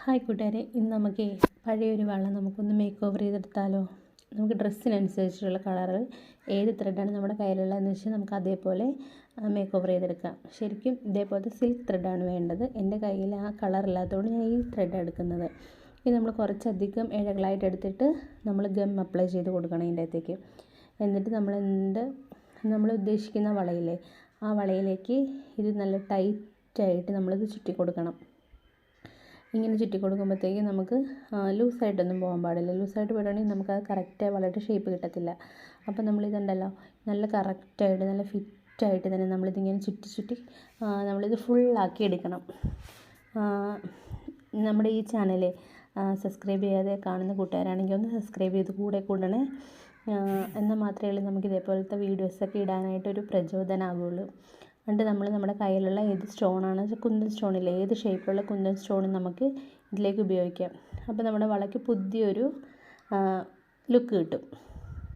Hi കൂട്ടുകാരെ, ഇന്ന് നമുക്ക് പഴയൊരു വള നമുക്കൊന്ന് മേക്ക് ഓവർ ചെയ്തെടുത്താലോ. നമുക്ക് ഡ്രസ്സിനനുസരിച്ചുള്ള കളറ് ഏത് ത്രെഡാണ് നമ്മുടെ കയ്യിലുള്ളതെന്ന് വെച്ചാൽ നമുക്ക് അതേപോലെ മേക്ക് ഓവർ ചെയ്തെടുക്കാം. ശരിക്കും ഇതേപോലത്തെ സിൽക്ക് ത്രെഡാണ് വേണ്ടത്. എൻ്റെ കയ്യിൽ ആ കളർ ഇല്ലാത്തതുകൊണ്ട് ഞാൻ ഈ ത്രെഡ് എടുക്കുന്നത്. ഇത് നമ്മൾ കുറച്ചധികം ഇഴകളായിട്ട് എടുത്തിട്ട് നമ്മൾ ഗം അപ്ലൈ ചെയ്ത് കൊടുക്കണം ഇതിൻ്റെ അകത്തേക്ക്. എന്നിട്ട് നമ്മൾ ഉദ്ദേശിക്കുന്ന വളയില്ലേ, ആ വളയിലേക്ക് ഇത് നല്ല ടൈറ്റായിട്ട് നമ്മളിത് ചുറ്റി കൊടുക്കണം. ഇങ്ങനെ ചുറ്റി കൊടുക്കുമ്പോഴത്തേക്ക് നമുക്ക് ലൂസായിട്ടൊന്നും പോകാൻ പാടില്ല. ലൂസായിട്ട് പോയിട്ടുണ്ടെങ്കിൽ നമുക്കത് കറക്റ്റായി വളരെ ഷേപ്പ് കിട്ടത്തില്ല. അപ്പോൾ നമ്മളിതുണ്ടല്ലോ നല്ല കറക്റ്റായിട്ട് നല്ല ഫിറ്റായിട്ട് തന്നെ നമ്മളിതിങ്ങനെ ചുറ്റി നമ്മളിത് ഫുള്ളാക്കി എടുക്കണം. നമ്മുടെ ഈ ചാനൽ സബ്സ്ക്രൈബ് ചെയ്യാതെ കാണുന്ന കൂട്ടുകാരാണെങ്കിൽ ഒന്ന് സബ്സ്ക്രൈബ് ചെയ്ത് കൂടണേ. എന്നാൽ മാത്രമേ ഉള്ളൂ നമുക്ക് ഇതേപോലത്തെ വീഡിയോസൊക്കെ ഇടാനായിട്ടൊരു പ്രചോദനമാകുള്ളൂ. എന്നിട്ട് നമ്മുടെ കയ്യിലുള്ള ഏത് സ്റ്റോണാണ്, കുന്തൻ സ്റ്റോണില്ലേ, ഏത് ഷേപ്പിലുള്ള കുന്തൻ സ്റ്റോണും നമുക്ക് ഇതിലേക്ക് ഉപയോഗിക്കാം. അപ്പോൾ നമ്മുടെ വളയ്ക്ക് പുതിയൊരു ലുക്ക് കിട്ടും.